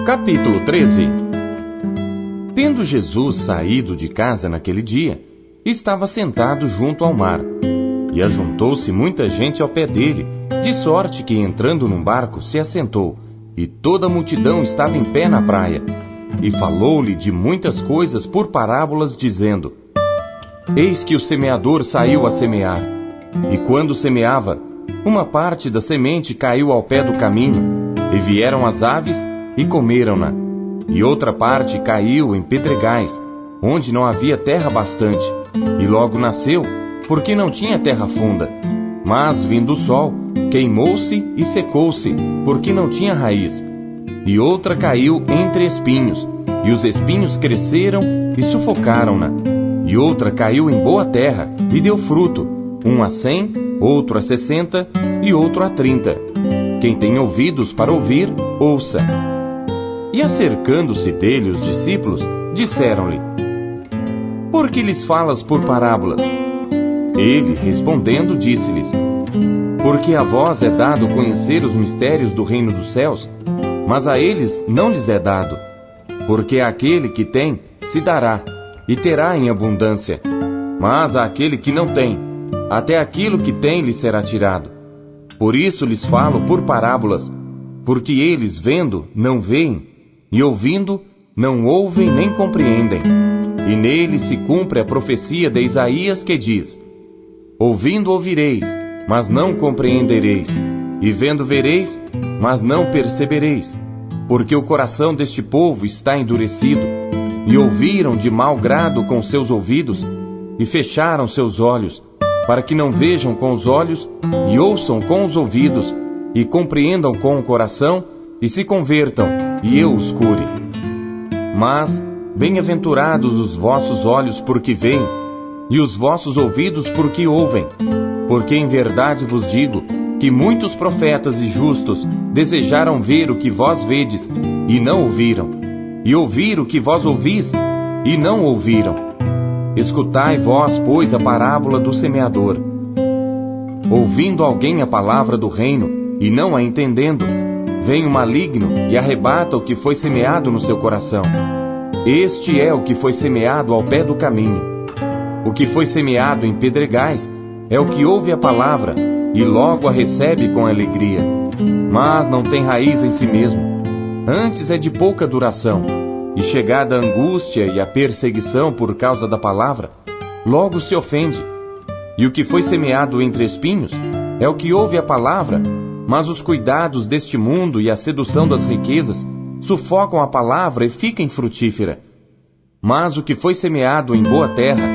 Capítulo 13. Tendo Jesus saído de casa naquele dia, estava sentado junto ao mar, e ajuntou-se muita gente ao pé dele, de sorte que, entrando num barco, se assentou, e toda a multidão estava em pé na praia. E falou-lhe de muitas coisas por parábolas, dizendo: Eis que o semeador saiu a semear. E quando semeava, uma parte da semente caiu ao pé do caminho, e vieram as aves e comeram-na. E outra parte caiu em pedregais, onde não havia terra bastante, e logo nasceu, porque não tinha terra funda. Mas, vindo o sol, queimou-se e secou-se, porque não tinha raiz. E outra caiu entre espinhos, e os espinhos cresceram e sufocaram-na. E outra caiu em boa terra, e deu fruto, um a 100, outro a 60, e outro a 30. Quem tem ouvidos para ouvir, ouça. E acercando-se dele os discípulos, disseram-lhe: Por que lhes falas por parábolas? Ele, respondendo, disse-lhes: Porque a vós é dado conhecer os mistérios do reino dos céus, mas a eles não lhes é dado. Porque àquele que tem, se dará, e terá em abundância. Mas àquele que não tem, até aquilo que tem lhe será tirado. Por isso lhes falo por parábolas, porque eles, vendo, não veem, e ouvindo, não ouvem nem compreendem. E nele se cumpre a profecia de Isaías, que diz: Ouvindo ouvireis, mas não compreendereis, e vendo vereis, mas não percebereis, porque o coração deste povo está endurecido, e ouviram de mau grado com seus ouvidos, e fecharam seus olhos, para que não vejam com os olhos, e ouçam com os ouvidos, e compreendam com o coração, e se convertam, e eu os cure. Mas, bem-aventurados os vossos olhos porque veem, e os vossos ouvidos porque ouvem, porque em verdade vos digo, que muitos profetas e justos desejaram ver o que vós vedes, e não ouviram, e ouvir o que vós ouvis, e não ouviram. Escutai vós, pois, a parábola do semeador. Ouvindo alguém a palavra do reino, e não a entendendo, vem o maligno e arrebata o que foi semeado no seu coração. Este é o que foi semeado ao pé do caminho. O que foi semeado em pedregais é o que ouve a palavra, e logo a recebe com alegria, mas não tem raiz em si mesmo. Antes é de pouca duração, e chegada a angústia e a perseguição por causa da palavra, logo se ofende. E o que foi semeado entre espinhos é o que ouve a palavra, mas os cuidados deste mundo e a sedução das riquezas sufocam a palavra e fica infrutífera. Mas o que foi semeado em boa terra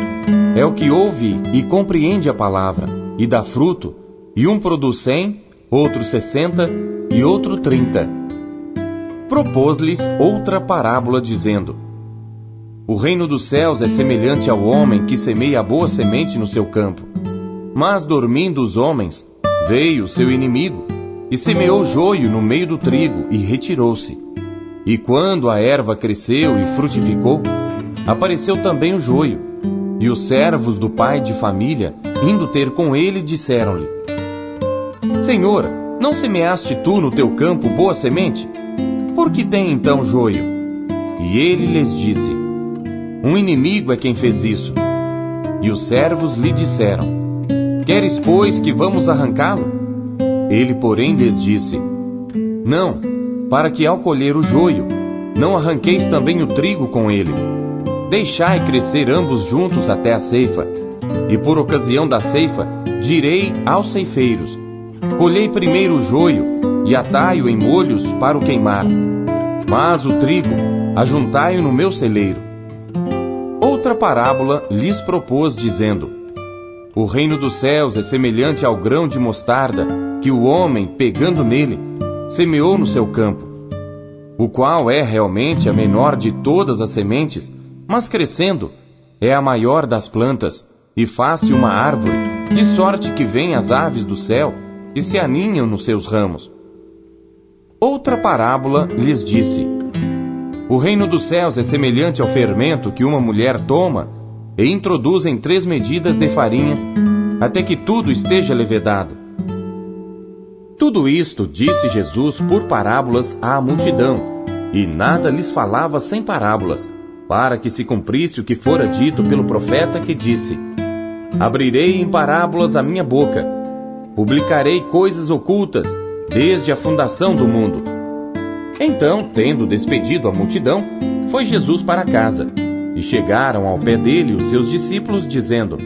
é o que ouve e compreende a palavra, e dá fruto, e um produz 100, outro 60, e outro 30. Propôs-lhes outra parábola, dizendo: O reino dos céus é semelhante ao homem que semeia a boa semente no seu campo. Mas, dormindo os homens, veio o seu inimigo, e semeou joio no meio do trigo, e retirou-se. E quando a erva cresceu e frutificou, apareceu também o joio. E os servos do pai de família, indo ter com ele, disseram-lhe: Senhor, não semeaste tu no teu campo boa semente? Por que tem então joio? E ele lhes disse: Um inimigo é quem fez isso. E os servos lhe disseram: Queres, pois, que vamos arrancá-lo? Ele, porém, lhes disse: Não, para que ao colher o joio, não arranqueis também o trigo com ele. Deixai crescer ambos juntos até a ceifa. E por ocasião da ceifa, direi aos ceifeiros: Colhei primeiro o joio, e atai-o em molhos para o queimar. Mas o trigo, ajuntai-o no meu celeiro. Outra parábola lhes propôs, dizendo: O reino dos céus é semelhante ao grão de mostarda, que o homem, pegando nele, semeou no seu campo, o qual é realmente a menor de todas as sementes, mas crescendo, é a maior das plantas, e faz-se uma árvore, de sorte que vêm as aves do céu, e se aninham nos seus ramos. Outra parábola lhes disse: O reino dos céus é semelhante ao fermento que uma mulher toma e introduz em 3 medidas de farinha, até que tudo esteja levedado. Tudo isto disse Jesus por parábolas à multidão, e nada lhes falava sem parábolas, para que se cumprisse o que fora dito pelo profeta que disse: Abrirei em parábolas a minha boca, publicarei coisas ocultas desde a fundação do mundo. Então, tendo despedido a multidão, foi Jesus para casa, e chegaram ao pé dele os seus discípulos, dizendo: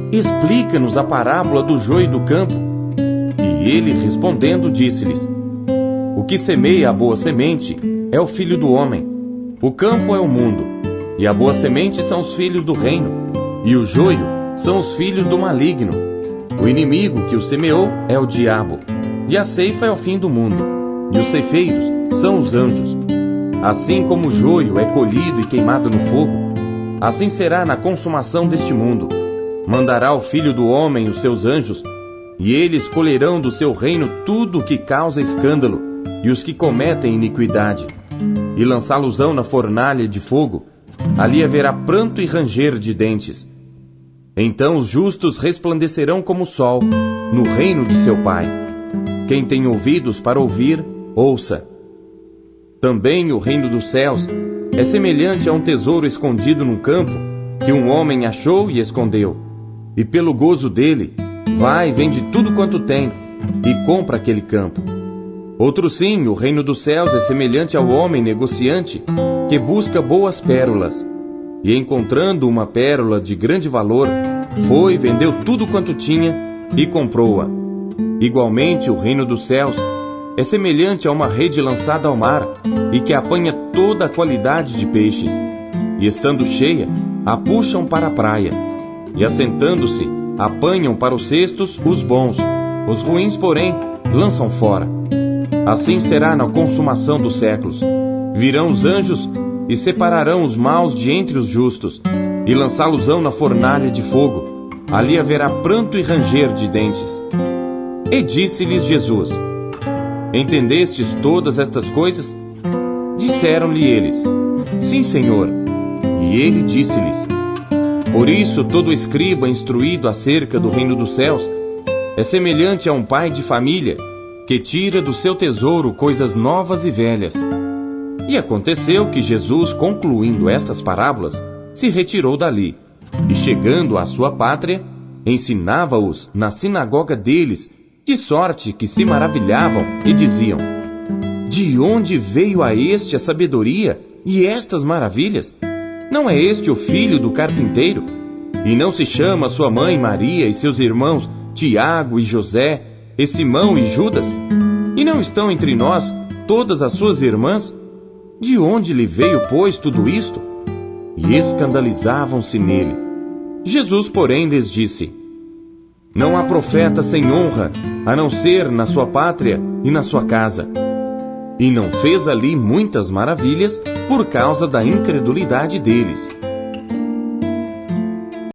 Explica-nos a parábola do joio e do campo. E ele, respondendo, disse-lhes: O que semeia a boa semente é o Filho do Homem. O campo é o mundo, e a boa semente são os filhos do reino, e o joio são os filhos do maligno. O inimigo que o semeou é o diabo, e a ceifa é o fim do mundo, e os ceifeiros são os anjos. Assim como o joio é colhido e queimado no fogo, assim será na consumação deste mundo. Mandará o Filho do Homem os seus anjos, e eles colherão do seu reino tudo o que causa escândalo, e os que cometem iniquidade, e lançá-los-ão na fornalha de fogo. Ali haverá pranto e ranger de dentes. Então os justos resplandecerão como o sol, no reino de seu Pai. Quem tem ouvidos para ouvir, ouça. Também o reino dos céus é semelhante a um tesouro escondido num campo, que um homem achou e escondeu. E pelo gozo dele, vai e vende tudo quanto tem, e compra aquele campo. Outro sim, o reino dos céus é semelhante ao homem negociante, que busca boas pérolas. E encontrando uma pérola de grande valor, foi, vendeu tudo quanto tinha, e comprou-a. Igualmente, o reino dos céus é semelhante a uma rede lançada ao mar, e que apanha toda a qualidade de peixes. E estando cheia, a puxam para a praia. E assentando-se, apanham para os cestos os bons, os ruins, porém, lançam fora. Assim será na consumação dos séculos. Virão os anjos e separarão os maus de entre os justos, e lançá-los-ão na fornalha de fogo. Ali haverá pranto e ranger de dentes. E disse-lhes Jesus: Entendestes todas estas coisas? Disseram-lhe eles: Sim, Senhor. E ele disse-lhes: Por isso todo escriba instruído acerca do reino dos céus é semelhante a um pai de família, que tira do seu tesouro coisas novas e velhas. E aconteceu que Jesus, concluindo estas parábolas, se retirou dali, e chegando à sua pátria, ensinava-os na sinagoga deles, de sorte que se maravilhavam e diziam: De onde veio a este a sabedoria e estas maravilhas? Não é este o filho do carpinteiro? E não se chama sua mãe Maria e seus irmãos Tiago e José, e Simão e Judas? E não estão entre nós todas as suas irmãs? De onde lhe veio, pois, tudo isto? E escandalizavam-se nele. Jesus, porém, lhes disse: Não há profeta sem honra, a não ser na sua pátria e na sua casa. E não fez ali muitas maravilhas por causa da incredulidade deles.